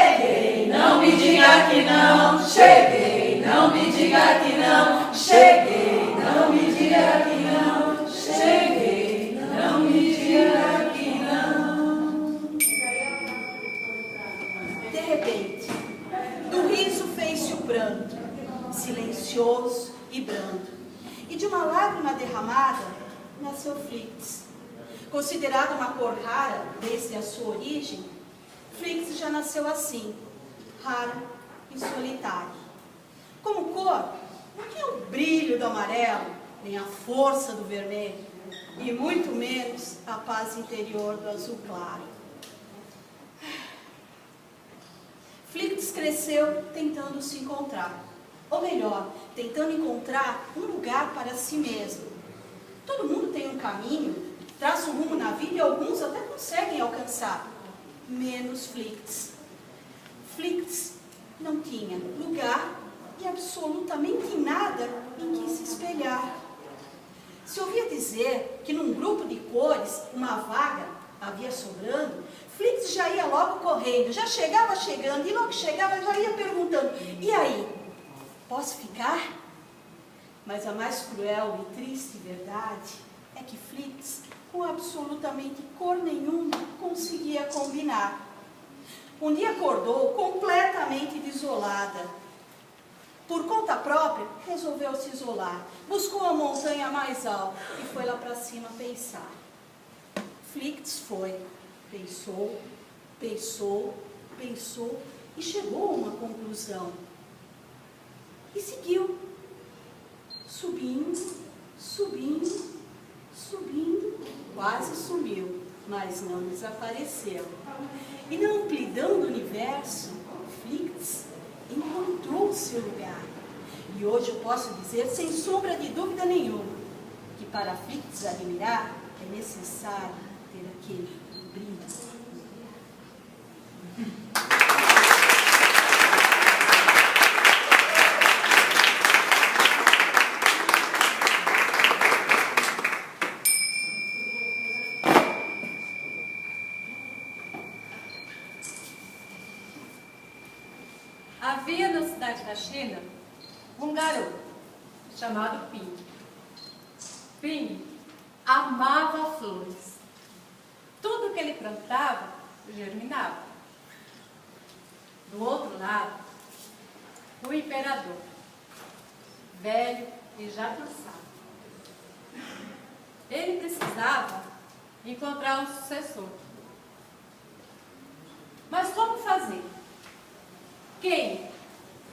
Cheguei, não me diga que não. Cheguei, não me diga que não. Cheguei, não me diga que não. Cheguei, não me diga que não. De repente, do riso fez-se o pranto, silencioso e brando. E de uma lágrima derramada, nasceu Flix. Considerado uma cor rara desde a sua origem, Flix já nasceu assim, rara e solitária. Como cor, não tinha o brilho do amarelo, nem a força do vermelho, e muito menos a paz interior do azul claro. Flix cresceu tentando se encontrar, ou melhor, tentando encontrar um lugar para si mesmo. Todo mundo tem um caminho, traça um rumo na vida e alguns até conseguem alcançar, menos Flix. Flix não tinha lugar e absolutamente nada em que se espelhar. Se ouvia dizer que num grupo de cores uma vaga havia sobrando, Flix já ia logo correndo, já chegava chegando e logo que chegava já ia perguntando: e aí, posso ficar? Mas a mais cruel e triste verdade é que Flix, com absolutamente cor nenhuma, conseguia combinar. Um dia acordou completamente desolada. Por conta própria, resolveu se isolar. Buscou a montanha mais alta e foi lá para cima pensar. Flix foi, pensou, pensou, pensou e chegou a uma conclusão. E seguiu, subindo, subindo, subindo, quase sumiu, mas não desapareceu. E na amplidão do universo, Flix encontrou o seu lugar. E hoje eu posso dizer, sem sombra de dúvida nenhuma, que para Flix admirar é necessário ter aquele brilho. Havia na cidade da China um garoto chamado Ping. Ping amava flores. Tudo que ele plantava germinava. Do outro lado, o imperador, velho e já cansado. Ele precisava encontrar um sucessor. Mas como fazer? Quem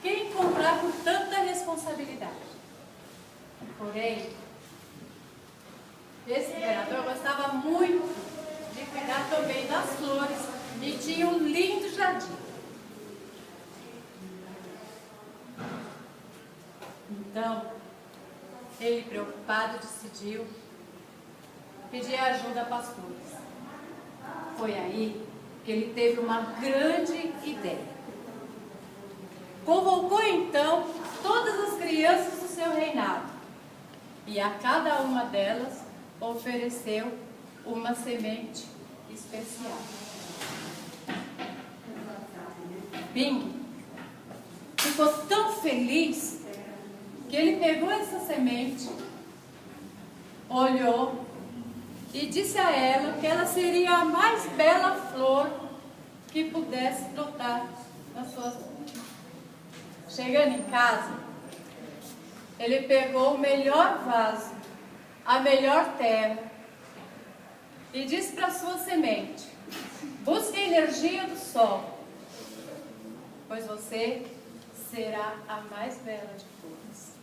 encontrar com tanta responsabilidade? Porém, esse imperador gostava muito de cuidar também das flores e tinha um lindo jardim. Então, ele, preocupado, decidiu pedir ajuda para as flores. Foi aí que ele teve uma grande ideia. Convocou então todas as crianças do seu reinado e a cada uma delas ofereceu uma semente especial. Ping ficou tão feliz que ele pegou essa semente, olhou e disse a ela que ela seria a mais bela flor que pudesse brotar nas suas mãos. Chegando em casa, ele pegou o melhor vaso, a melhor terra e disse para sua semente: busque a energia do sol, pois você será a mais bela de flores.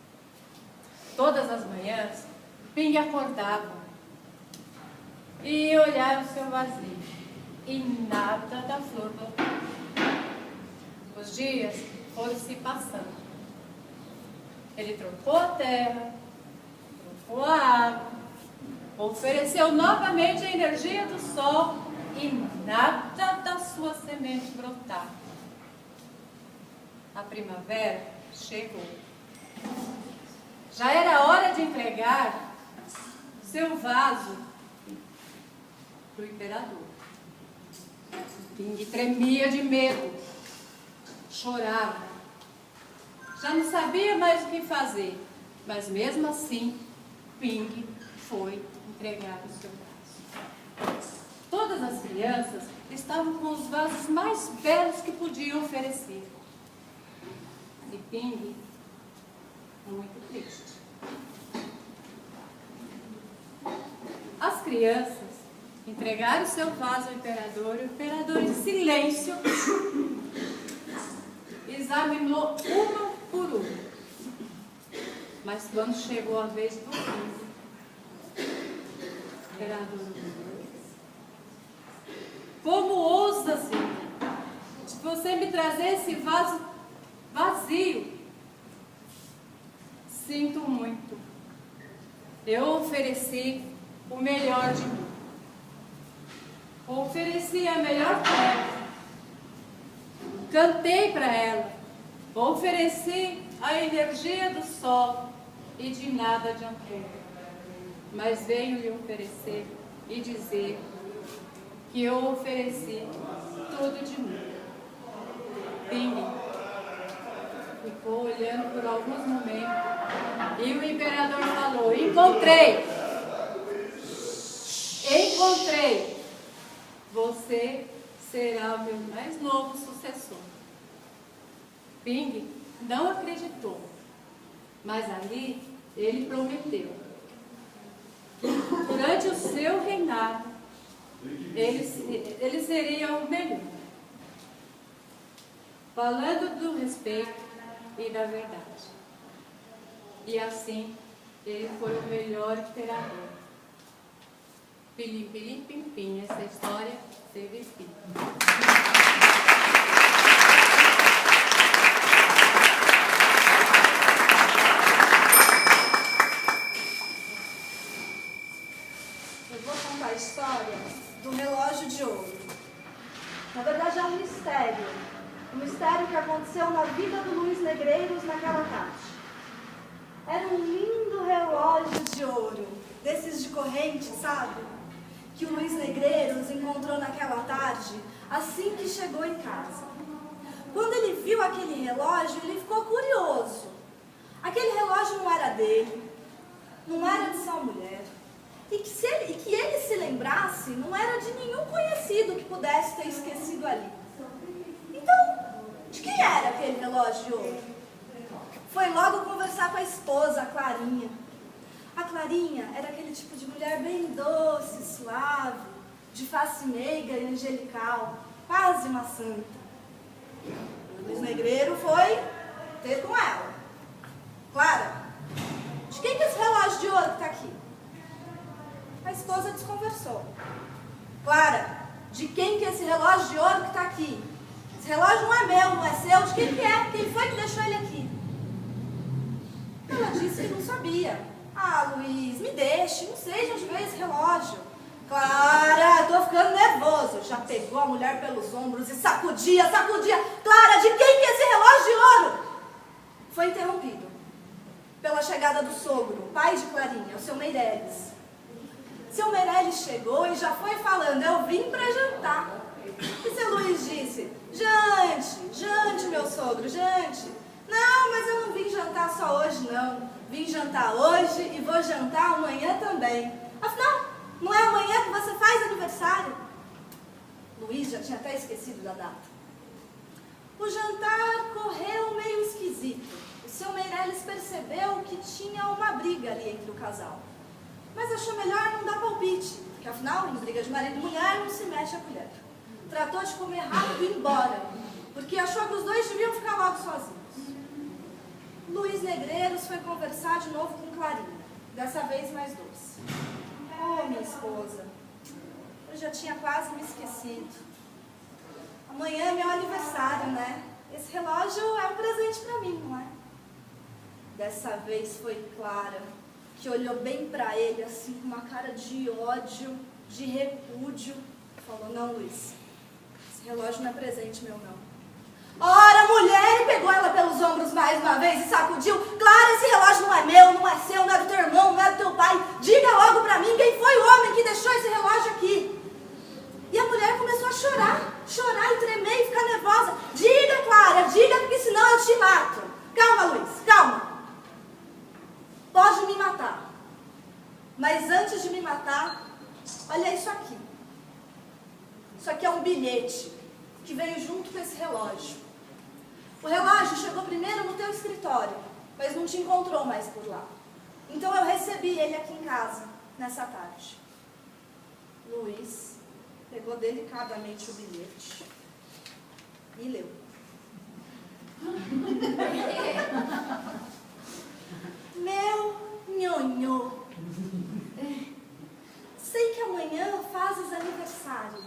Todas as manhãs, Ping acordava e ia olhar o seu vazio e nada da flor brotava. Os dias foram se passando. Ele trocou a terra, trocou a água, ofereceu novamente a energia do sol e nada da sua semente brotava. A primavera chegou. Já era hora de entregar seu vaso para o imperador. Ping tremia de medo chorava. Já não sabia mais o que fazer, mas mesmo assim, Ping foi entregar o seu vaso. Todas as crianças estavam com os vasos mais belos que podiam oferecer. E Ping, muito triste. As crianças entregaram o seu vaso ao imperador, e o imperador, em silêncio, examinou uma por uma. Mas quando chegou a vez do Ping, o imperador: como ousa, assim, de você me trazer esse vaso vazio? Sinto muito. Eu ofereci o melhor de mim. Ofereci a melhor terra. Cantei para ela. Ofereci a energia do sol e de nada adiantou. Mas veio lhe oferecer e dizer que eu ofereci tudo de mim. Ping ficou olhando por alguns momentos e o imperador falou: encontrei! Encontrei! Você será o meu mais novo sucessor. Ping não acreditou, mas ali ele prometeu que durante o seu reinado ele seria o melhor, falando do respeito e da verdade. E assim ele foi o melhor imperador. Pilim, pilim, pim, pim. Essa história teve fim. Eu vou contar a história do relógio de ouro. Na verdade é um mistério. Um mistério que aconteceu na vida do Luiz Negreiros naquela tarde. Era um lindo relógio de ouro, desses de corrente, sabe? Que o Luiz Negreiros encontrou naquela tarde, assim que chegou em casa. Quando ele viu aquele relógio, ele ficou curioso. Aquele relógio não era dele, não era de sua mulher. E que ele se lembrasse, não era de nenhum conhecido que pudesse ter esquecido ali. Então, de quem era aquele relógio de ouro? Foi logo conversar com a esposa, a Clarinha. A Clarinha era aquele tipo de mulher bem doce, suave, de face meiga e angelical, quase uma santa. O Luiz Negreiro foi ter com ela. Clara, de quem que é esse relógio de ouro que está aqui? A esposa desconversou. Clara, de quem que é esse relógio de ouro que está aqui? Esse relógio não é meu, não é seu. De quem que é? Quem foi que deixou ele aqui? Ela disse que não sabia. Ah, Luiz, me deixe, não sei de onde veio esse relógio. Clara, tô ficando nervoso. Já pegou a mulher pelos ombros e sacudia, sacudia. Clara, de quem que é esse relógio de ouro? Foi interrompido pela chegada do sogro, pai de Clarinha, o seu Meireles. Seu Meireles chegou e já foi falando: eu vim para jantar. E seu Luiz disse: jante, meu sogro, jante. Não, mas eu não vim jantar só hoje, não. Vim jantar hoje e vou jantar amanhã também. Afinal, não é amanhã que você faz aniversário? Luiz já tinha até esquecido da data. O jantar correu meio esquisito. O seu Meireles percebeu que tinha uma briga ali entre o casal. Mas achou melhor não dar palpite, porque afinal, em briga de marido e mulher, não se mexe a colher. Tratou de comer rápido e ir embora, porque achou que os dois deviam ficar logo sozinhos. Luiz Negreiros foi conversar de novo com Clarinha, dessa vez mais doce. Oh, minha esposa, eu já tinha quase me esquecido. Amanhã é meu aniversário, né? Esse relógio é um presente para mim, não é? Dessa vez foi Clara, que olhou bem para ele, assim, com uma cara de ódio, de repúdio. Falou: não, Luiz, esse relógio não é presente meu, não. Ora, a mulher pegou ela pelos ombros mais uma vez e sacudiu. Clara, esse relógio não é meu, não é seu, não é do teu irmão, não é do teu pai. Diga logo pra mim quem foi o homem que deixou esse relógio aqui. E a mulher começou a chorar e tremer e ficar nervosa. Diga, Clara, diga Mas antes de me matar, olha isso aqui. Isso aqui é um bilhete que veio junto com esse relógio. O relógio chegou primeiro no teu escritório, mas não te encontrou mais por lá. Então eu recebi ele aqui em casa, nessa tarde. Luiz pegou delicadamente o bilhete e leu. Meu nhonhô, sei que amanhã fazes aniversário,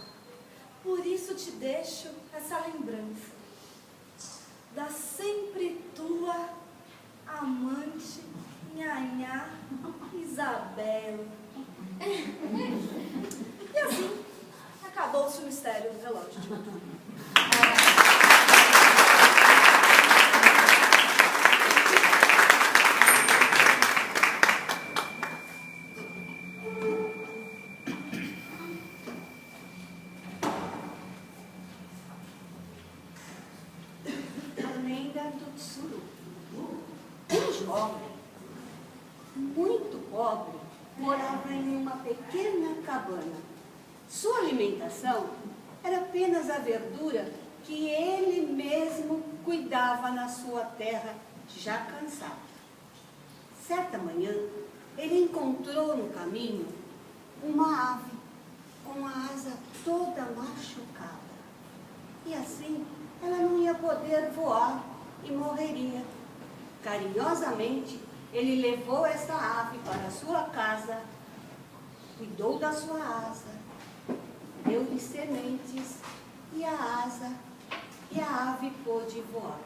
por isso te deixo essa lembrança da sempre tua amante, nhanhá, Isabela. E assim, acabou-se o mistério do relógio. A lenda do Tsuru. Um jovem, muito pobre, morava em uma pequena cabana. Sua alimentação era apenas a verdura que ele mesmo cuidava na sua terra, já cansado. Certa manhã, ele encontrou no caminho uma ave com a asa toda machucada. E assim, ela não ia poder voar e morreria. Carinhosamente, ele levou essa ave para a sua casa, cuidou da sua asa, deu-lhe sementes e a ave pôde voar.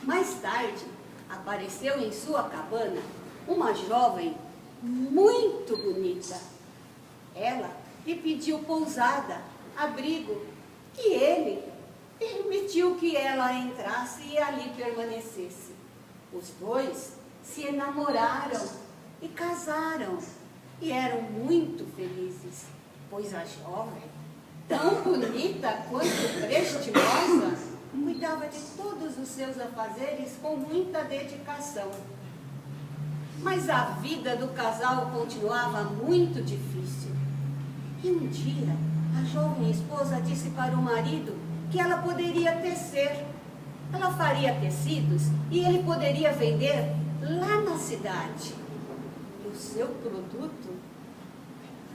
Mais tarde, apareceu em sua cabana uma jovem muito bonita. Ela lhe pediu pousada, abrigo, e ele permitiu que ela entrasse e ali permanecesse. Os dois se enamoraram e casaram e eram muito felizes, pois a jovem, tão bonita quanto prestimosa, cuidava de todos os seus afazeres com muita dedicação. Mas a vida do casal continuava muito difícil. E um dia, a jovem esposa disse para o marido que ela poderia tecer. Ela faria tecidos e ele poderia vender lá na cidade. E o seu produto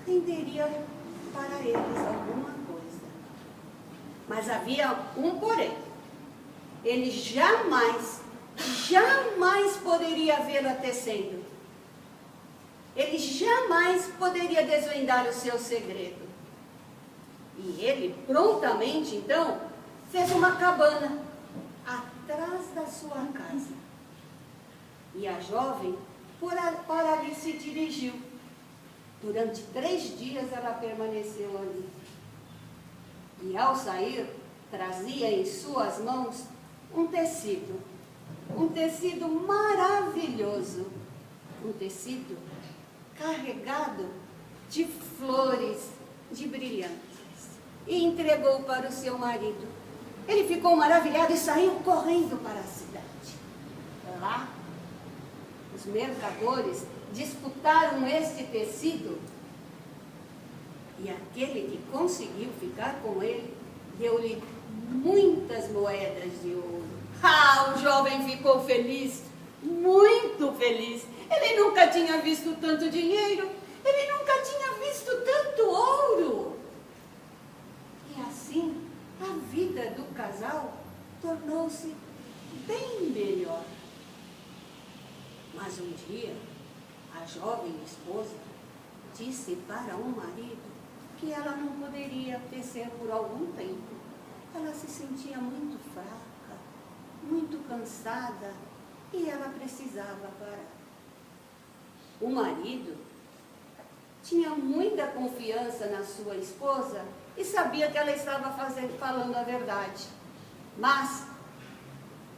renderia para eles alguma coisa. Mas havia um porém. Ele jamais poderia vê-la tecendo. Ele jamais poderia desvendar o seu segredo. E ele prontamente, então, fez uma cabana atrás da sua casa. E a jovem para ali se dirigiu. Durante 3 dias ela permaneceu ali. E ao sair, trazia em suas mãos um tecido maravilhoso, um tecido carregado de flores, de brilhantes, e entregou para o seu marido. Ele ficou maravilhado e saiu correndo para a cidade. Lá, os mercadores disputaram este tecido e aquele que conseguiu ficar com ele deu-lhe muitas moedas de ouro. Ah, o jovem ficou feliz, muito feliz. Ele nunca tinha visto tanto dinheiro, ele nunca tinha visto tanto ouro. E assim, a vida do casal tornou-se bem melhor. Mas um dia, a jovem esposa disse para o marido que ela não poderia tecer por algum tempo. Ela se sentia muito fraca, muito cansada, e ela precisava parar. O marido tinha muita confiança na sua esposa e sabia que ela estava falando a verdade. Mas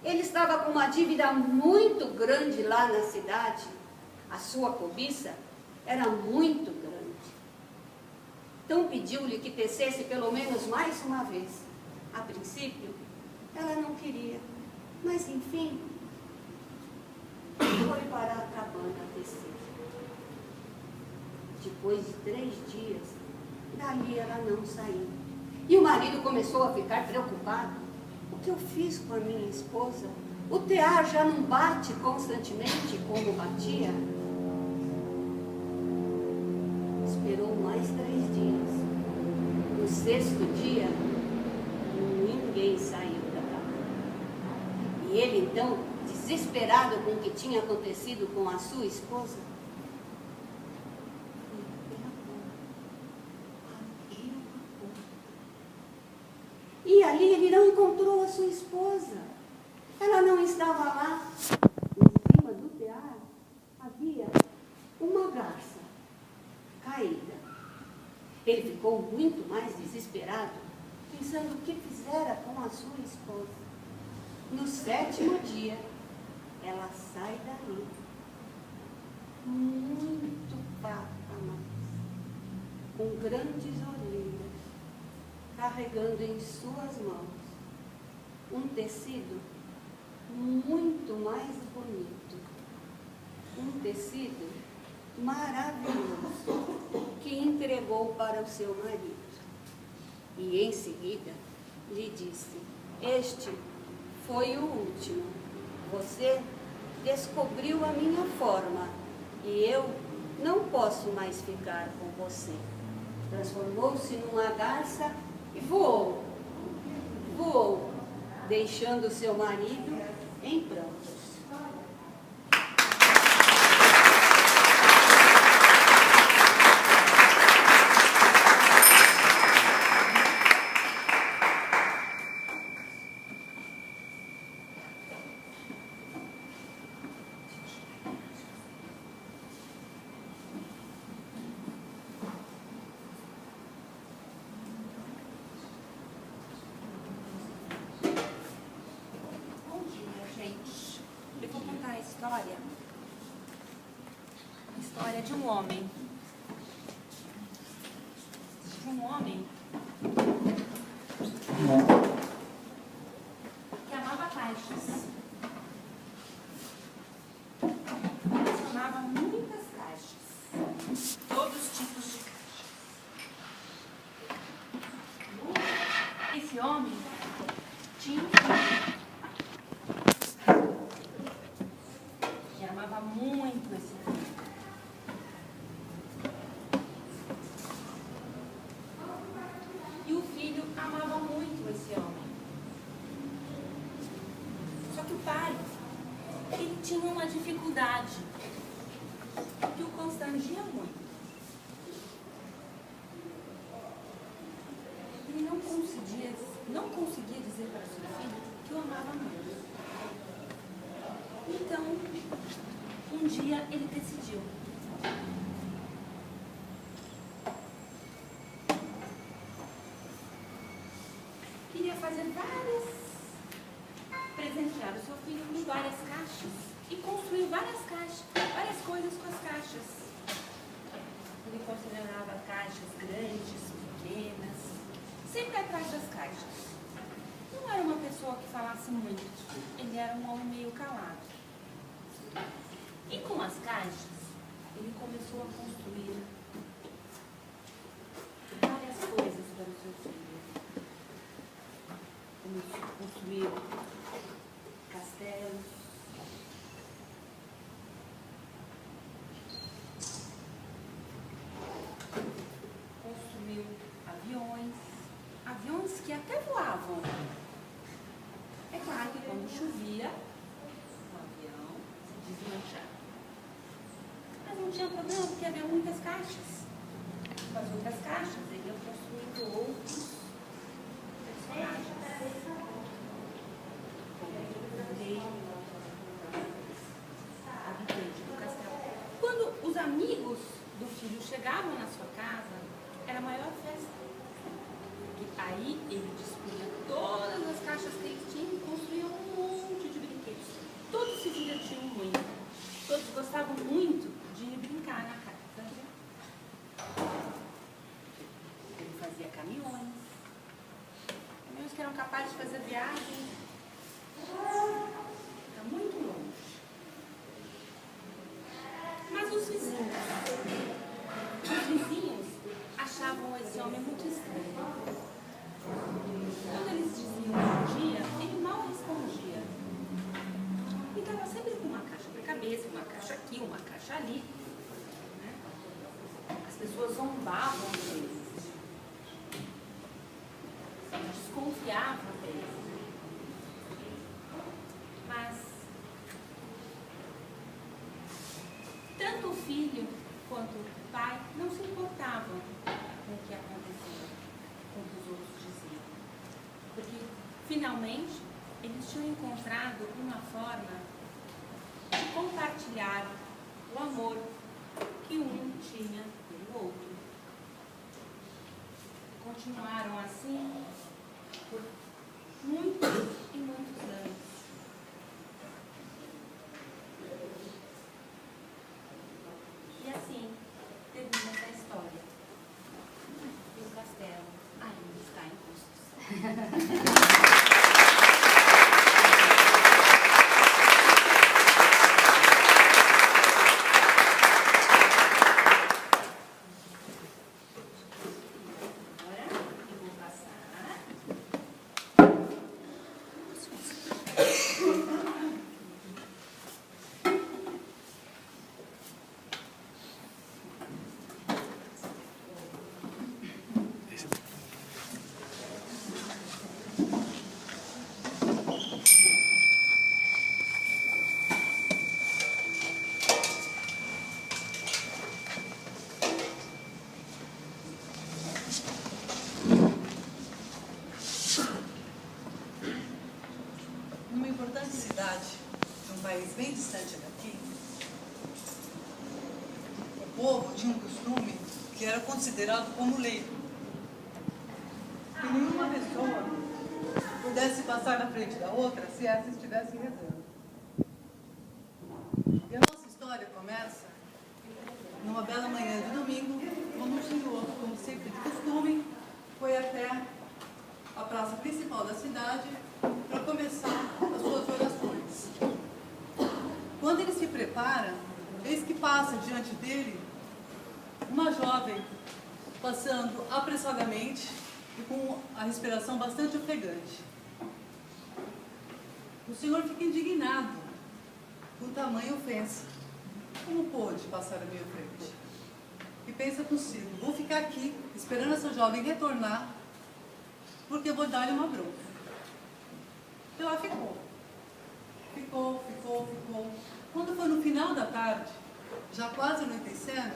ele estava com uma dívida muito grande lá na cidade. A sua cobiça era muito grande. Então pediu-lhe que tecesse pelo menos mais uma vez. A princípio, ela não queria, mas enfim, foi para a cabana tecer. Depois de 3 dias, dali ela não saiu. E o marido começou a ficar preocupado. O que eu fiz com a minha esposa? O tear já não bate constantemente como batia? Esperou mais 3 dias. No 6º dia, ninguém saiu da cabana. E ele então, desesperado com o que tinha acontecido com a sua esposa, e ali ele não encontrou a sua esposa. Ela não estava lá. Em cima do tear havia uma garça caída. Ele ficou muito mais desesperado, pensando o que fizera com a sua esposa. No 7º dia, ela sai dali, muito fraca, com grandes orelhas, carregando em suas mãos um tecido muito mais bonito, um tecido maravilhoso, que entregou para o seu marido. E em seguida lhe disse: este foi o último. Você descobriu a minha forma e eu não posso mais ficar com você. Transformou-se numa garça e voou, deixando seu marido em prantos. História de um homem. Que amava caixas. Colecionava muitas caixas. Todos os tipos de caixas. Esse homem tinha que amava muito esse homem. Tinha uma dificuldade que o constrangia muito. Ele não conseguia dizer para sua filha que o amava muito. Então, um dia ele decidiu. Queria presentear o seu filho com várias caixas. E construiu várias coisas com as caixas. Ele considerava caixas grandes, pequenas, sempre atrás das caixas. Não era uma pessoa que falasse muito, ele era um homem meio calado. E com as caixas, ele começou a construir várias coisas para o seu filho. Começou a construir castelos, aviões que até voavam. É claro que quando chovia, o avião se desmanchava. Mas não tinha problema, porque havia muitas caixas. Com as outras caixas, ele ia construindo outros personagens. Habitante do castelo. Quando os amigos do filho chegavam na sua casa, era a maior festa. Aí ele dispunha todas as caixas que ele tinha e construía um monte de brinquedos. Todos se divertiam muito. Todos gostavam muito de brincar na casa. Ele fazia caminhões que eram capazes de fazer viagem muito longe. pessoas zombavam deles, desconfiavam deles. Mas tanto o filho quanto o pai não se importavam com o que acontecia, com o que os outros diziam. Porque, finalmente, eles tinham encontrado uma forma de compartilhar o amor que um tinha pelo outro. Continuaram assim por muitos e muitos anos. E assim termina essa história. E o castelo ainda está em construção. Numa importante cidade, de um país bem distante daqui, o povo tinha um costume que era considerado como lei. Que nenhuma pessoa pudesse passar na frente da outra se essa estivesse rezando. E a nossa história começa numa bela manhã de domingo, quando o senhor, como sempre de costume, foi até a praça principal da cidade para começar as suas orações. Quando ele se prepara, eis que passa diante dele uma jovem passando apressadamente e com a respiração bastante ofegante. O senhor fica indignado com tamanha ofensa. Como pôde passar à minha frente? E pensa consigo, vou ficar aqui esperando essa jovem retornar, porque eu vou dar-lhe uma bronca. E lá ficou. Ficou. Quando foi no final da tarde, já quase anoitecendo,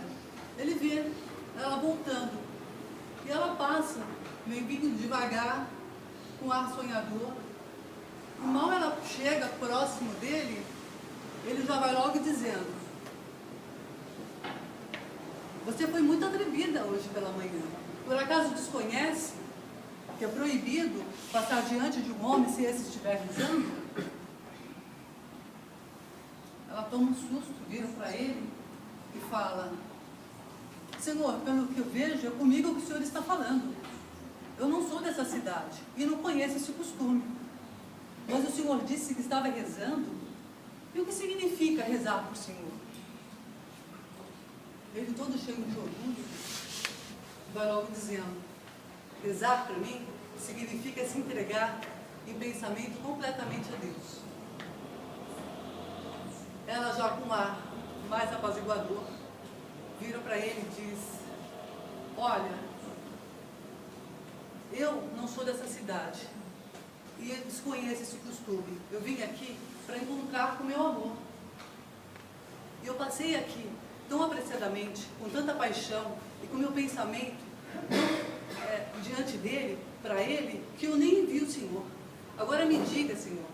ele vê ela voltando. E ela passa, meio vindo devagar, com ar sonhador. E mal ela chega próximo dele, ele já vai logo dizendo: você foi muito atrevida hoje pela manhã. Por acaso desconhece que é proibido passar diante de um homem se esse estiver rezando? Ela toma um susto, vira para ele e fala: Senhor, pelo que eu vejo, é comigo que o senhor está falando. Eu não sou dessa cidade e não conheço esse costume. Mas o senhor disse que estava rezando. E o que significa rezar por senhor? Ele, todo cheio de orgulho, vai logo dizendo: rezar para mim significa se entregar em pensamento completamente a Deus. Ela, já com um ar mais apaziguador, vira para ele e diz: olha, eu não sou dessa cidade e desconheço esse costume. Eu vim aqui para encontrar com o meu amor. E eu passei aqui tão apressadamente, com tanta paixão e com meu pensamento diante dele, para ele, que eu nem vi o Senhor. Agora me diga, Senhor,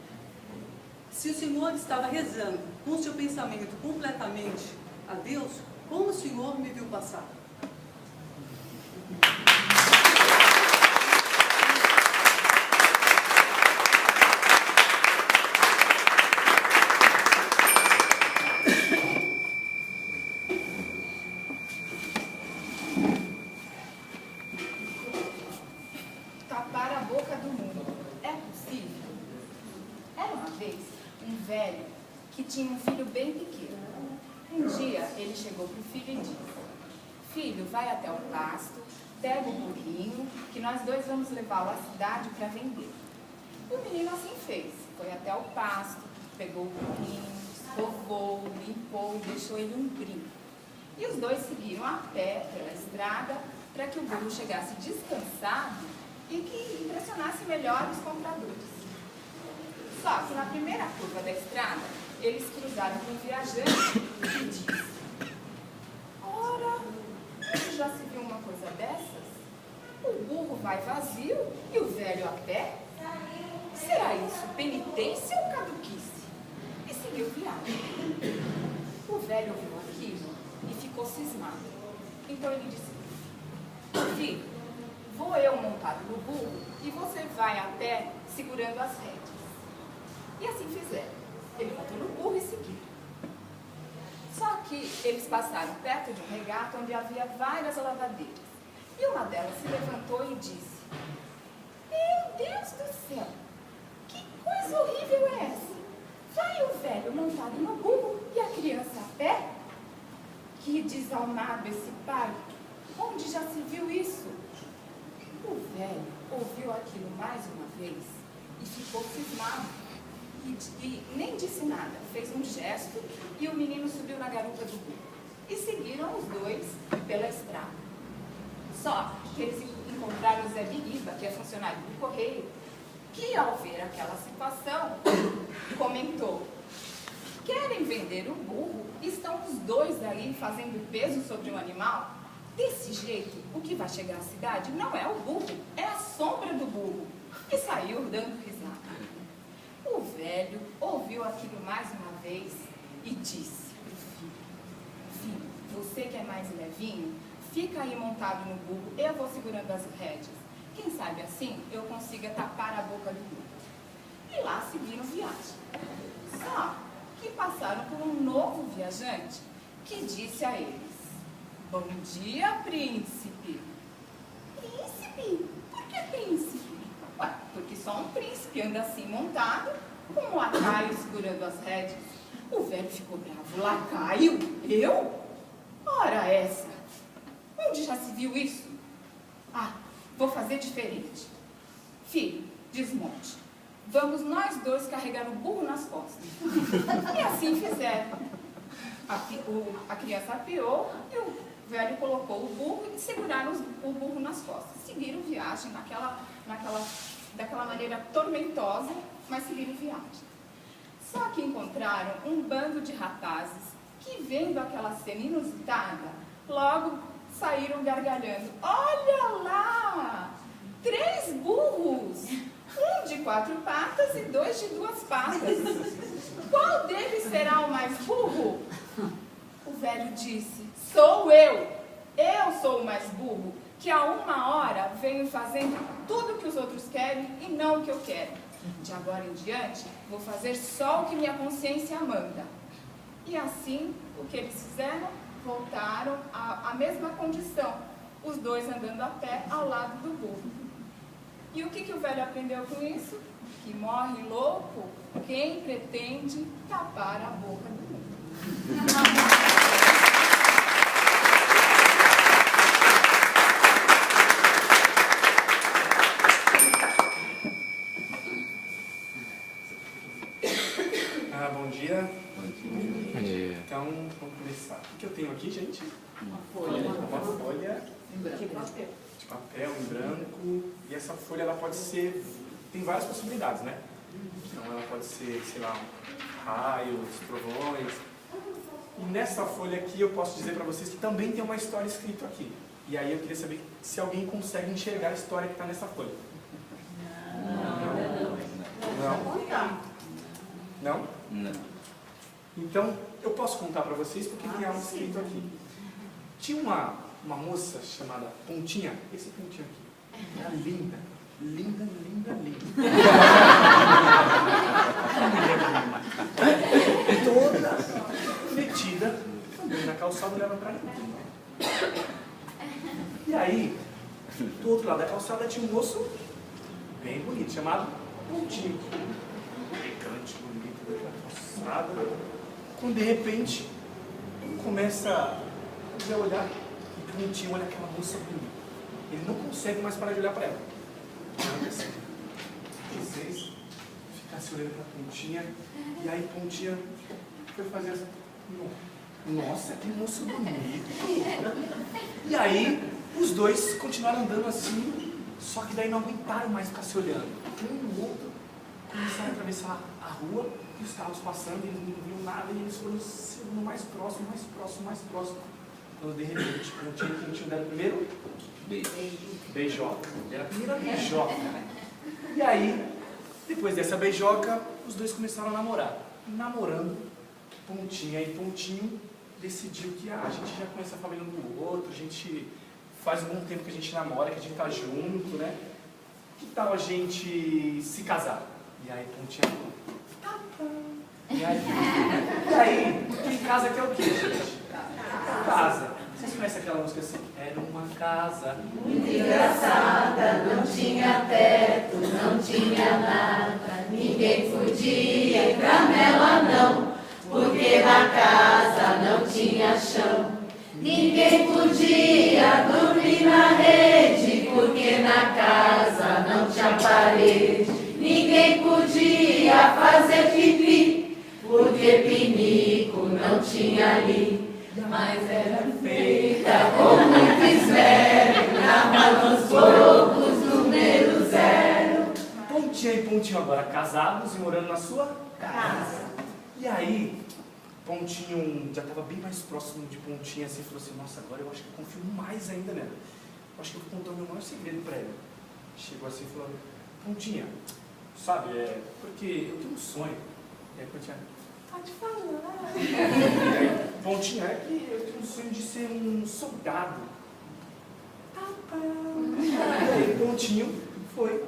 se o Senhor estava rezando com o seu pensamento completamente a Deus, como o Senhor me viu passar? Tapar a boca do mundo. É possível? Era uma vez um velho que tinha um filho bem pequeno. Um dia ele chegou para o filho e disse: filho, vai até o pasto, pega o burrinho, que nós dois vamos levá-lo à cidade para vender. E o menino assim fez. Foi até o pasto, pegou o burrinho, escovou, limpou e deixou ele um brinco. E os dois seguiram a pé pela estrada para que o burro chegasse descansado e que impressionasse melhor os compradores. Só que na primeira curva da estrada, eles cruzaram com um viajante que disse: ora, já se viu uma coisa dessas? O burro vai vazio e o velho a pé? Será isso penitência ou caduquice? E seguiu viagem. O velho ouviu aquilo e ficou cismado. Então ele disse: filho, vou eu montado no burro e você vai a pé segurando as rédeas. E assim fizeram. Ele montou no burro e seguiu. Só que eles passaram perto de um regato onde havia várias lavadeiras. E uma delas se levantou e disse: meu Deus do céu, que coisa horrível é essa? Vai o velho montado no burro e a criança a pé? Que desalmado esse pai! Onde já se viu isso? O velho ouviu aquilo mais uma vez e ficou cismado. E nem disse nada, fez um gesto e o menino subiu na garupa do burro. E seguiram os dois pela estrada. Só que eles encontraram o Zé Biriba, que é funcionário do correio, que ao ver aquela situação, comentou: querem vender o burro? Estão os dois aí fazendo peso sobre o animal? Desse jeito, o que vai chegar à cidade não é o burro, é a sombra do burro. E saiu dando risada. O velho ouviu aquilo mais uma vez e disse pro filho: filho, você que é mais levinho, fica aí montado no burro, eu vou segurando as rédeas. Quem sabe assim eu consiga tapar a boca do burro. E lá seguiram viagem. Só que passaram por um novo viajante que disse a eles: bom dia, príncipe. Príncipe? Por que príncipe? Ué, porque só um príncipe anda assim montado, com um lacaio segurando as rédeas. O velho ficou bravo. Lacaio? Eu? Ora essa! Onde já se viu isso? Ah, vou fazer diferente. Filho, desmonte. Vamos nós dois carregar o burro nas costas. E assim fizeram. A criança apiou e o velho colocou o burro e seguraram o burro nas costas. Seguiram viagem daquela maneira tormentosa, mas seguiram viagem. Só que encontraram um bando de rapazes que, vendo aquela cena inusitada, logo saíram gargalhando. Olha lá! 3 burros! Um de 4 patas e 2 de 2 patas. Qual deles será o mais burro? O velho disse: sou eu! Eu sou o mais burro, que há 1 hora venho fazendo tudo o que os outros querem e não o que eu quero. De agora em diante, vou fazer só o que minha consciência manda. E assim, o que eles fizeram? Voltaram à mesma condição, os dois andando a pé ao lado do burro. E o que o velho aprendeu com isso? Que morre louco quem pretende tapar a boca do mundo. Bom dia. Bom dia. Então, vamos começar. O que eu tenho aqui, gente? Uma folha de papel em branco. E essa folha, ela pode ser... Tem várias possibilidades, né? Então, ela pode ser, sei lá, raios, trovões. E nessa folha aqui, eu posso dizer para vocês que também tem uma história escrita aqui. E aí, eu queria saber se alguém consegue enxergar a história que está nessa folha. Não? Não? Então, eu posso contar para vocês porque tem algo escrito aqui. Tinha uma moça chamada Pontinha. Esse Pontinha aqui. Era linda. Linda, linda, linda. Toda metida, andando na calçada, olhava para ninguém. E aí, do outro lado da calçada tinha um moço bem bonito, chamado Pontinho. Elegante, bonito, na calçada. Quando de repente começa a olhar e Pontinho olha aquela moça bonita. Ele não consegue mais parar de olhar para ela. Assim, vocês ficassem olhando para Pontinha e aí Pontinha foi fazer assim. nossa, que moço bonito. E aí, os dois continuaram andando assim, só que daí não aguentaram mais ficar se olhando. Um e o outro começaram a atravessar a rua, e os carros passando, e eles não viam nada, e eles foram chegando mais próximo, mais próximo, mais próximo. Quando de repente, Pontinho deram o primeiro beijoca. Era a primeira beijoca. E aí, depois dessa beijoca, os dois começaram a namorar. Namorando, Pontinha e Pontinho decidiu que a gente já conhece a família um do outro, a gente faz um bom tempo que a gente namora, que a gente tá junto, né? Que tal a gente se casar? E aí Pontinha falou, tá bom. E aí, quem casa quer o quê, gente? Casa. Vocês conhecem aquela música assim? Era uma casa muito engraçada, não tinha teto, não tinha nada, ninguém podia entrar nela não, porque na casa não tinha chão. Ninguém podia dormir na rede, porque na casa não tinha parede. Ninguém podia fazer pipi, porque pinico não tinha ali. Mas era feita com muito esmero, na nos poucos, número zero. Pontinha e Pontinho agora casados e morando na sua casa. E aí, Pontinho já estava bem mais próximo de Pontinha, assim, falou assim, nossa, agora eu acho que eu confio mais ainda nela. Eu acho que eu vou contar o meu maior segredo para ela. Chegou assim e falou, Pontinha, sabe, porque eu tenho um sonho. E aí Pontinha, pode falar. E aí, Pontinha, é que eu tenho um sonho de ser um soldado. Tá bom. E aí Pontinho foi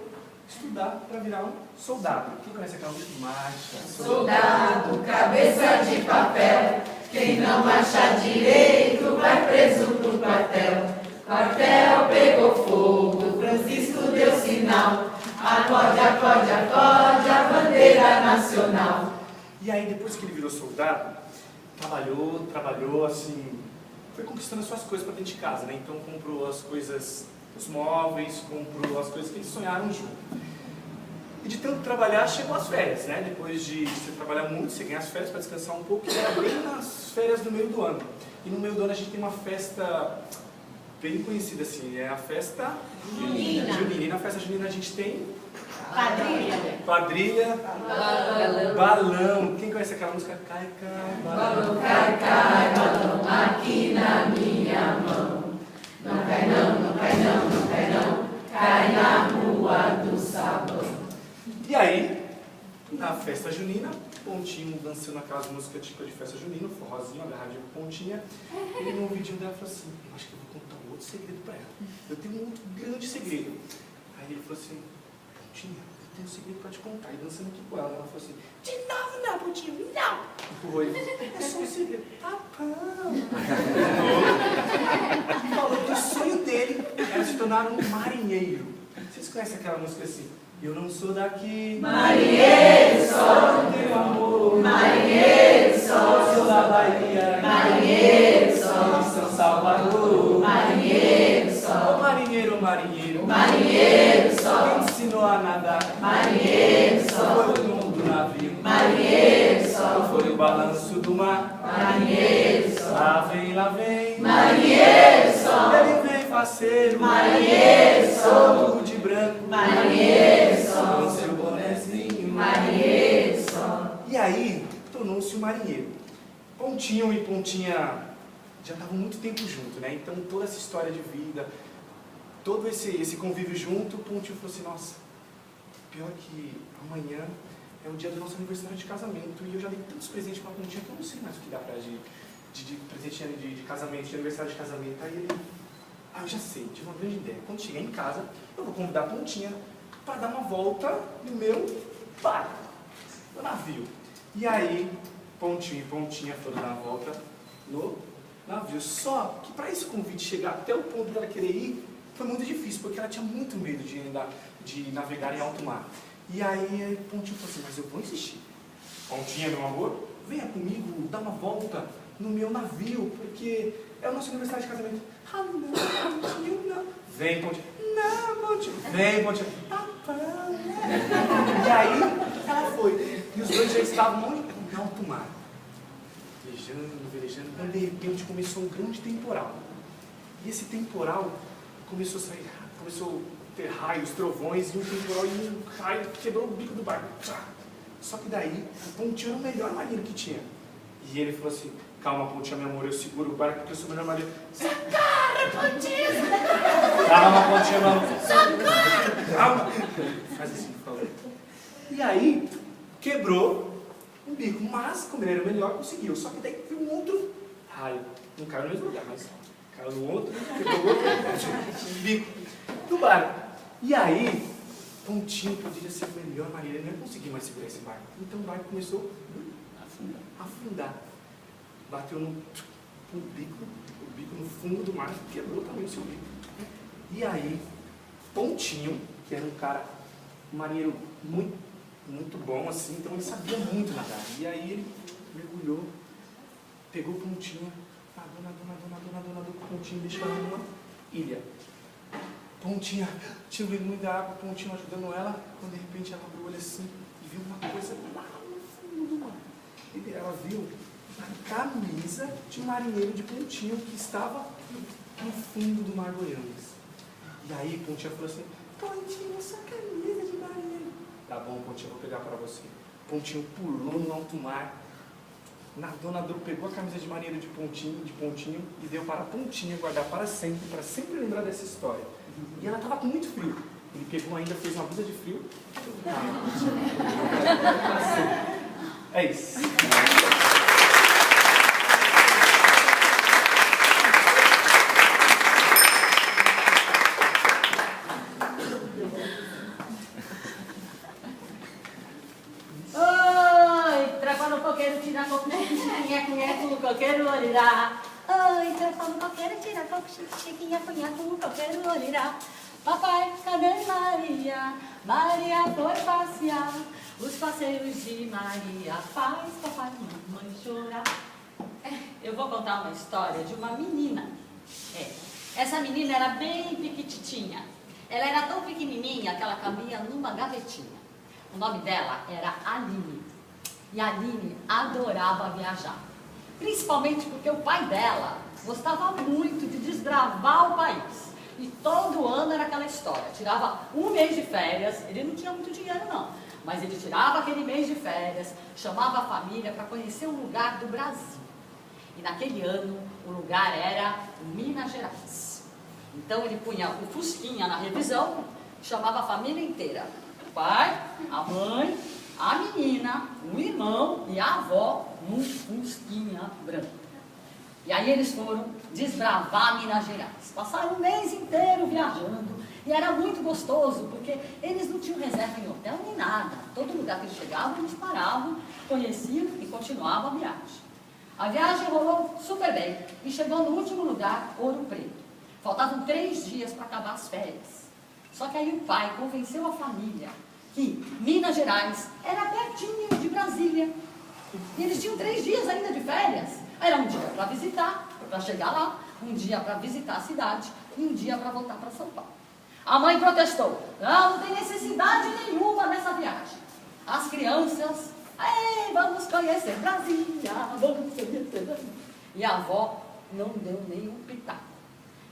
estudar para virar um soldado. Quem conhece aquela música? Marcha. Soldado, cabeça de papel, quem não marcha direito vai preso pro quartel. Quartel pegou fogo, Francisco deu sinal, acorde, acorde, acorde a bandeira nacional. E aí depois que ele virou soldado, trabalhou assim, foi conquistando as suas coisas para dentro de casa, né? Então comprou as coisas, os móveis, comprou as coisas que eles sonharam junto. E de tanto trabalhar, chegou as férias, né? Depois de você trabalhar muito, você ganha as férias para descansar um pouco, e era bem nas férias do meio do ano. E no meio do ano a gente tem uma festa bem conhecida assim, é a festa junina. E na festa junina a gente tem quadrilha, balão. Quem conhece aquela música? Cai, cai, balão. Cai, cai, balão, aqui na minha mão. Não cai não, não cai não, não cai não, cai na rua do sabão. E aí, na festa junina, Pontinho dançando aquelas músicas tipo de festa junina, forrozinho, agarradinho com Pontinha. Ele no ouvidinho dela falou assim, eu acho que eu vou contar um outro segredo pra ela. Eu tenho um outro grande segredo. Aí ele falou assim, Pontinha, eu tenho um segredo pra te contar. E dançando aqui com ela, ela falou assim, de novo não, Pontinho, não! Empurrou ele, é só um segredo. Tá bom. Falou que o sonho dele era se tornar um marinheiro. Vocês conhecem aquela música assim? Eu não sou daqui, marinheiro só do teu amor, marinheiro só sou da Bahia, marinheiro só de São Salvador, marinheiro só, marinheiro, marinheiro, marinheiro só, quem ensinou a nadar, marinheiro só, foi o dono do navio, marinheiro só, foi o balanço do mar, marinheiro só, lá vem, marinheiro só, ele vem faceiro, marinheiro só, todo de branco, marinheiro só, com seu bonezinho, marinheiro só. E aí, tornou-se um marinheiro. Pontinho e Pontinha já estavam muito tempo junto, né? Então toda essa história de vida, todo esse convívio junto, Pontinho falou assim, nossa, pior que amanhã é o dia do nosso aniversário de casamento e eu já dei tantos presentes pra Pontinha que eu não sei mais o que dá pra de presente de casamento, de aniversário de casamento. Aí ele, eu já sei, tive uma grande ideia. Quando chegar em casa, eu vou convidar a Pontinha para dar uma volta no meu barco, no navio. E aí, Pontinho e Pontinha foram dar uma volta no navio. Só que para esse convite chegar até o ponto dela querer ir, foi muito difícil, porque ela tinha muito medo de navegar em alto mar. E aí, Pontinho falou assim, mas eu vou insistir. Pontinha, meu amor, venha comigo dar uma volta no meu navio, porque é o nosso aniversário de casamento. Ah, não, Pontinho, não. Vem, Pontinho. Não, Pontinho. Vem, Pontinho. E aí, ela foi. E os dois já estavam onde? Em alto mar. Beijando velejando, quando de repente começou um grande temporal. E esse temporal começou a ter raios, trovões, e um temporal e um raio quebrou o bico do barco. Só que daí, o Pontinho era o melhor marinheiro que tinha. E ele falou assim, calma, Pontinho, meu amor, eu seguro o barco porque eu sou o melhor marinheiro. Socorro, Pontinho! Calma, Pontinho, meu amor. Socorro! Calma! Faz assim, por favor. E aí, quebrou o bico, mas como ele era o melhor, conseguiu. Só que daí veio um outro raio. Não caiu no mesmo lugar, mas caiu no outro, quebrou o outro bico do barco. E aí, Pontinho poderia ser o melhor marinheiro, ele não ia conseguir mais segurar esse barco. Então o barco começou a afundar. Bateu no bico no fundo do mar, quebrou também o seu bico. E aí, Pontinho, que era um marinheiro muito bom assim, então ele sabia muito nadar. E aí ele mergulhou, pegou o Pontinho, nadou com o Pontinho, deixou ela numa ilha. Pontinha, tinha bebido muita água, Pontinho ajudando ela, quando de repente ela abriu o olho assim e viu uma coisa lá no fundo do mar. E ela viu a camisa de marinheiro de Pontinho que estava no fundo do mar Goiânia. E aí Pontinho falou assim, Pontinho, essa camisa de marinheiro. Tá bom, Pontinho, vou pegar para você. Pontinho pulou no alto mar, nadou, pegou a camisa de marinheiro de Pontinho e deu para Pontinho guardar para sempre lembrar dessa história. E ela estava com muito frio. Ele pegou ainda, fez uma blusa de frio. É isso. Oi, trepa no coqueiro, tira coco, cunheco, no coqueiro, olirá. Oi, trepa no coqueiro, tira coco, chiquinha, cunheco, no coqueiro, olirá. Papai, cadê Maria? Maria foi passear. Os passeios de Maria faz papai e mamãe chorar. Eu vou contar uma história de uma menina. Essa menina era bem piquititinha. Ela era tão pequenininha que ela cabia numa gavetinha. O nome dela era Aline. E a Aline adorava viajar. Principalmente porque o pai dela gostava muito de desbravar o país. E todo ano era aquela história. Tirava um mês de férias. Ele não tinha muito dinheiro não. Mas ele tirava aquele mês de férias. Chamava a família para conhecer um lugar do Brasil. E naquele ano o lugar era Minas Gerais. Então ele punha o Fusquinha na revisão. Chamava a família inteira. O pai, a mãe, a menina, o irmão e a avó num Fusquinha branco. E aí eles foram desbravar Minas Gerais. Passaram um mês inteiro viajando. E era muito gostoso, porque eles não tinham reserva em hotel nem nada. Todo lugar que eles chegavam, eles paravam, conheciam e continuavam a viagem. A viagem rolou super bem. E chegou no último lugar, Ouro Preto. Faltavam 3 dias para acabar as férias. Só que aí o pai convenceu a família que Minas Gerais era pertinho de Brasília. E eles tinham 3 dias ainda de férias. Era um dia para visitar, para chegar lá, um dia para visitar a cidade e um dia para voltar para São Paulo. A mãe protestou. Não tem necessidade nenhuma nessa viagem. As crianças, vamos conhecer Brasília, vamos conhecer Brasília. E a avó não deu nenhum pitaco.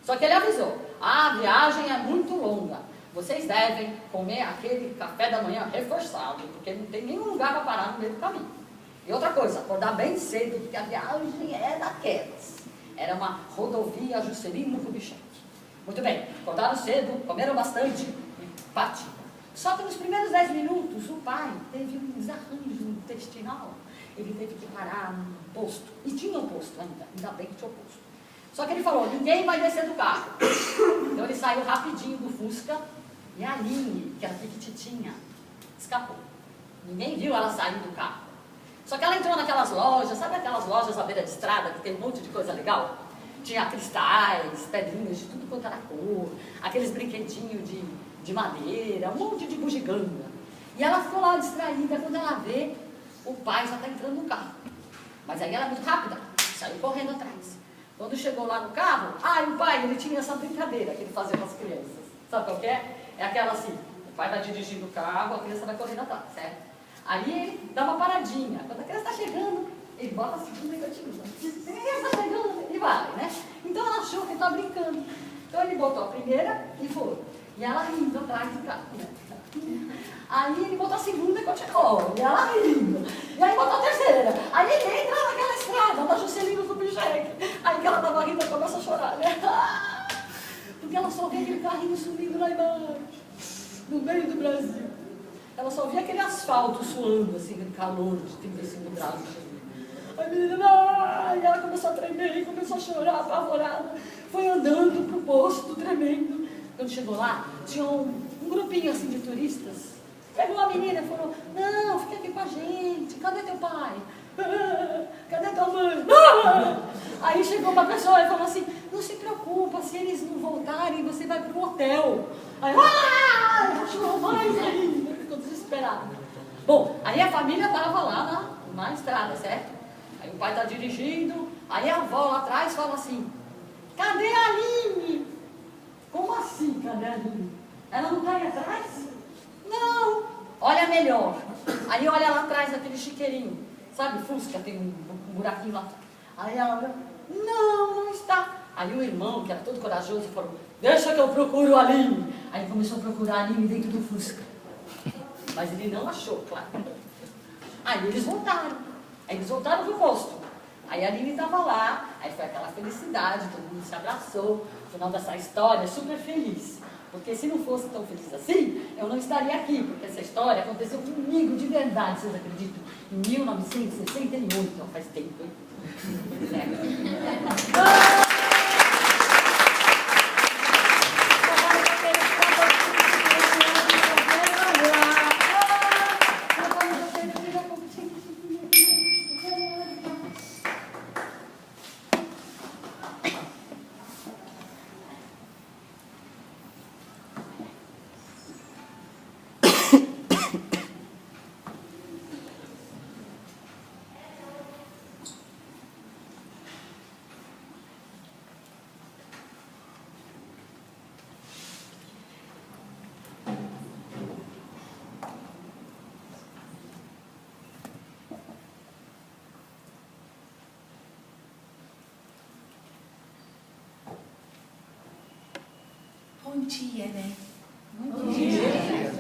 Só que ele avisou, a viagem é muito longa. Vocês devem comer aquele café da manhã reforçado, porque não tem nenhum lugar para parar no meio do caminho. E outra coisa, acordar bem cedo, porque a viagem é daquelas. Era uma rodovia Juscelino Kubitschek. Muito bem, acordaram cedo, comeram bastante e partiram. Só que nos primeiros 10 minutos, o pai teve um desarranjo intestinal. Ele teve que parar num posto. E tinha um posto ainda bem que tinha um posto. Só que ele falou, ninguém vai descer do carro. Então ele saiu rapidinho do Fusca e a Aline, que era pequititinha, escapou. Ninguém viu ela sair do carro. Só que ela entrou naquelas lojas, sabe aquelas lojas à beira de estrada que tem um monte de coisa legal? Tinha cristais, pedrinhas de tudo quanto era cor, aqueles brinquedinhos de madeira, um monte de bugiganga. E ela ficou lá distraída, quando ela vê, o pai já está entrando no carro. Mas aí ela é muito rápida, saiu correndo atrás. Quando chegou lá no carro, o pai, ele tinha essa brincadeira que ele fazia com as crianças. Sabe qual que é? É aquela assim, o pai vai dirigindo o carro, a criança vai correndo atrás, certo? Aí ele dá uma paradinha. Quando a criança está chegando, Ele bota a segunda e continua. Ele está chegando, ele vai, né? Então ela achou que ele estava brincando. Então ele botou a primeira e foi. E ela rindo atrás do carro. Aí ele botou a segunda e continuou. E ela rindo. E aí botou a terceira. Aí ele entra naquela estrada da Juscelino Kubitschek. Aí que ela estava rindo, ela começa a chorar, né? Porque ela só via aquele carrinho subindo lá embaixo, no meio do Brasil. Ela só via aquele asfalto suando, assim, aquele calor de 35 graus. A menina, e ela começou a tremer, começou a chorar, apavorada. Foi andando pro posto, tremendo. Quando chegou lá, tinha um grupinho assim de turistas. Pegou a menina e falou: não, fica aqui com a gente. Cadê teu pai? Cadê tua mãe? Aí chegou uma pessoa e falou assim: não se preocupa, se eles não voltarem, você vai pro hotel. Aí, chorou mais ainda, ficou desesperado. Bom, aí a família estava lá na estrada, certo? Aí o pai está dirigindo, aí a avó lá atrás fala assim: cadê a Aline? Como assim, cadê a Aline? Ela não está aí atrás? Não, olha melhor. Aí olha lá atrás aquele chiqueirinho, sabe, Fusca, tem um buraquinho lá. Aí ela olha: não está. Aí o irmão, que era todo corajoso, falou: deixa que eu procuro a Aline. Aí começou a procurar a Aline dentro do Fusca. Mas ele não achou, claro. Aí eles voltaram. Aí eles voltaram pro posto. Aí a Aline estava lá, aí foi aquela felicidade, todo mundo se abraçou. No final dessa história, super feliz. Porque se não fosse tão feliz assim, eu não estaria aqui, porque essa história aconteceu comigo de verdade, vocês acreditam? Em 1968, então faz tempo, hein? Bom dia, né? Bom dia.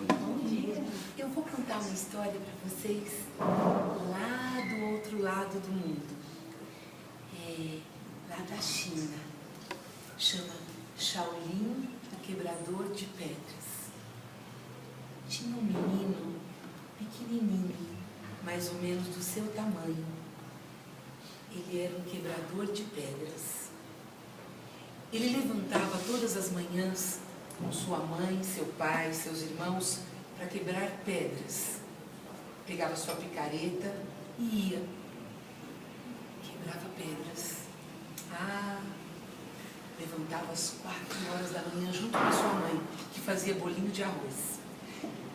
Bom dia. Eu vou contar uma história para vocês lá do outro lado do mundo. Lá da China. Chama Shaolin, o Quebrador de Pedras. Tinha um menino pequenininho, mais ou menos do seu tamanho. Ele era um quebrador de pedras. Ele levantava todas as manhãs com sua mãe, seu pai, seus irmãos para quebrar pedras. Pegava sua picareta e ia. Quebrava pedras. Levantava às 4h da manhã junto com a sua mãe, que fazia bolinho de arroz.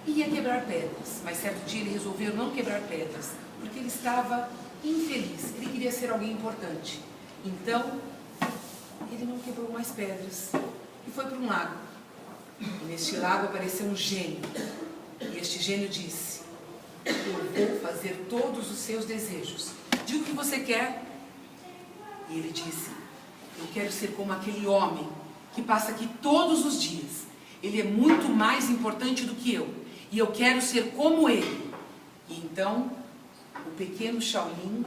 Ia quebrar pedras, mas certo dia ele resolveu não quebrar pedras, porque ele estava infeliz, ele queria ser alguém importante. Então, ele não quebrou mais pedras e foi para um lago. E neste lago apareceu um gênio. E este gênio disse: eu vou fazer todos os seus desejos. Diga o que você quer. E ele disse: eu quero ser como aquele homem que passa aqui todos os dias. Ele é muito mais importante do que eu. E eu quero ser como ele. E então, o pequeno Shaolin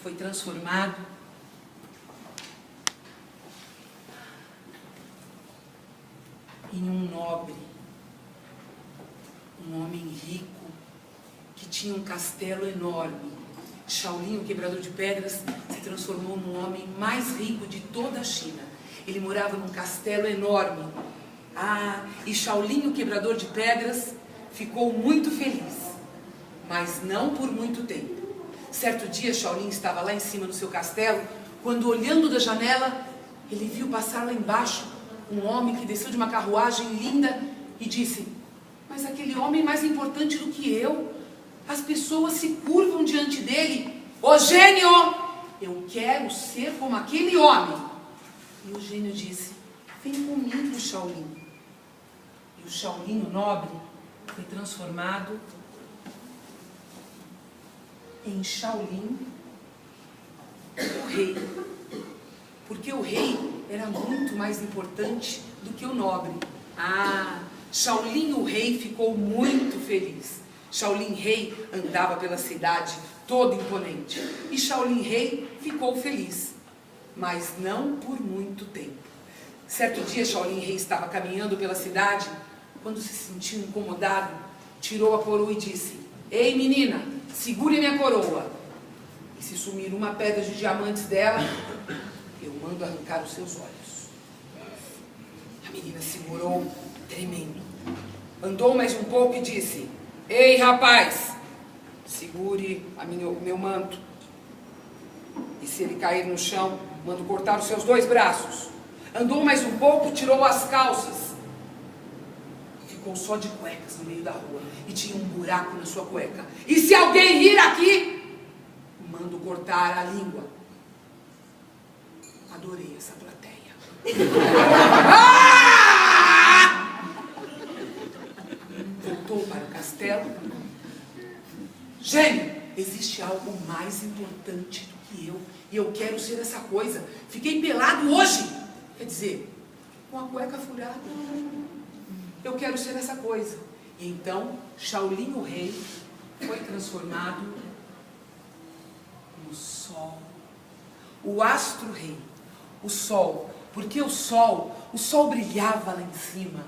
foi transformado em um nobre, um homem rico, que tinha um castelo enorme. Shaolin, o quebrador de pedras, se transformou no homem mais rico de toda a China. Ele morava num castelo enorme. E Shaolin, o quebrador de pedras, ficou muito feliz, mas não por muito tempo. Certo dia, Shaolin estava lá em cima no seu castelo, quando, olhando da janela, ele viu passar lá embaixo um homem que desceu de uma carruagem linda e disse: mas aquele homem é mais importante do que eu. As pessoas se curvam diante dele. Ô gênio, eu quero ser como aquele homem. E o gênio disse: vem comigo, Shaolin. E o Shaolin, o nobre, foi transformado em Shaolin o rei. Porque o rei era muito mais importante do que o nobre. Shaolin o rei ficou muito feliz. Shaolin rei andava pela cidade todo imponente. E Shaolin rei ficou feliz. Mas não por muito tempo. Certo dia Shaolin rei estava caminhando pela cidade. Quando se sentiu incomodado, tirou a coroa e disse: "Ei, menina, segure minha coroa. E se sumir uma pedra de diamantes dela, eu mando arrancar os seus olhos." A menina segurou, tremendo. Andou mais um pouco e disse: "Ei, rapaz, segure o meu manto. E se ele cair no chão, mando cortar os seus 2 braços." Andou mais um pouco, tirou as calças. Ficou só de cuecas no meio da rua. E tinha um buraco na sua cueca. "E se alguém rir aqui, mando cortar a língua." Adorei essa plateia. Voltou para o castelo. "Gênio, existe algo mais importante do que eu. E eu quero ser essa coisa. Fiquei pelado hoje. Quer dizer, com a cueca furada. Eu quero ser essa coisa." E então, Shaolin o rei foi transformado no sol. O astro rei. O sol. Porque o sol brilhava lá em cima.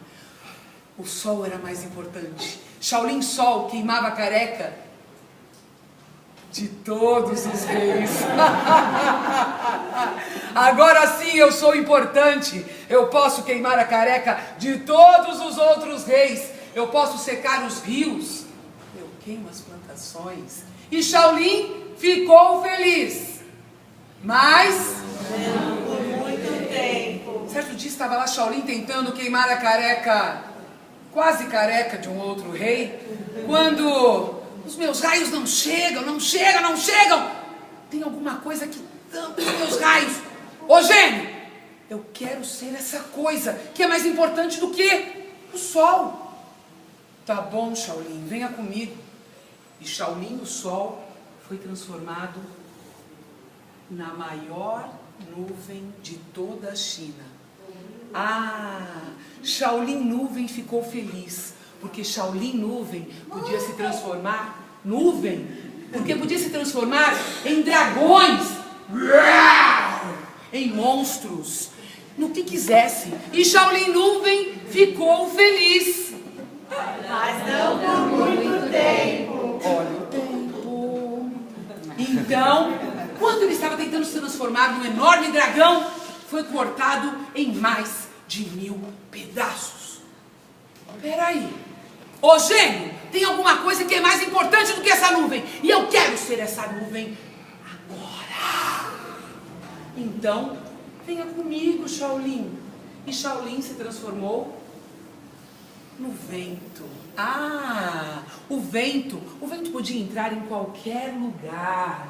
O sol era mais importante. Shaolin Sol queimava a careca de todos os reis. Agora sim eu sou importante. Eu posso queimar a careca de todos os outros reis. Eu posso secar os rios. Eu queimo as plantações. E Shaolin ficou feliz. Mas não por muito tempo. Certo dia estava lá Shaolin tentando queimar a careca, quase careca, de um outro rei, quando os meus raios não chegam. Tem alguma coisa que tampa os meus raios. Ô gênio, eu quero ser essa coisa que é mais importante do que o sol. Tá bom, Shaolin, venha comigo. E Shaolin, o sol, foi transformado na maior nuvem de toda a China. Shaolin Nuvem ficou feliz, porque Shaolin Nuvem podia se transformar em dragões, em monstros, no que quisesse. E Shaolin Nuvem ficou feliz. Mas não por muito tempo. Olha o tempo. Então, quando ele estava tentando se transformar num enorme dragão, foi cortado em mais de 1000 pedaços. Peraí. Ô gênio, tem alguma coisa que é mais importante do que essa nuvem. E eu quero ser essa nuvem agora. Então, venha comigo, Shaolin. E Shaolin se transformou no vento. O vento. O vento podia entrar em qualquer lugar.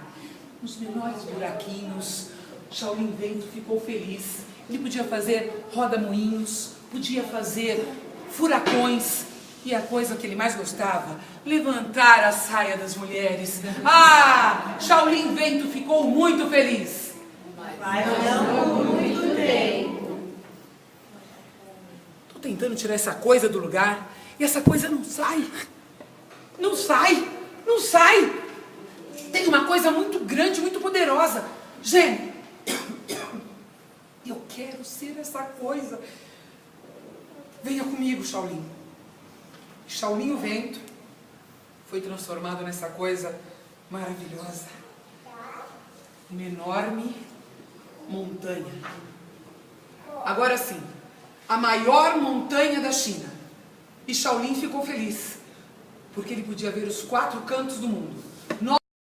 Nos menores buraquinhos. Shaolin Vento ficou feliz. Ele podia fazer roda-moinhos, podia fazer furacões. E a coisa que ele mais gostava, levantar a saia das mulheres. Shaolin Vento ficou muito feliz. Mas não por muito tempo. Tô tentando tirar essa coisa do lugar e essa coisa não sai. Não sai. Tem uma coisa muito grande, muito poderosa. Gênio, eu quero ser essa coisa. Venha comigo, Shaolin. Shaolin o Vento foi transformado nessa coisa maravilhosa. Uma enorme montanha. Agora sim, a maior montanha da China. E Shaolin ficou feliz, porque ele podia ver os 4 cantos do mundo.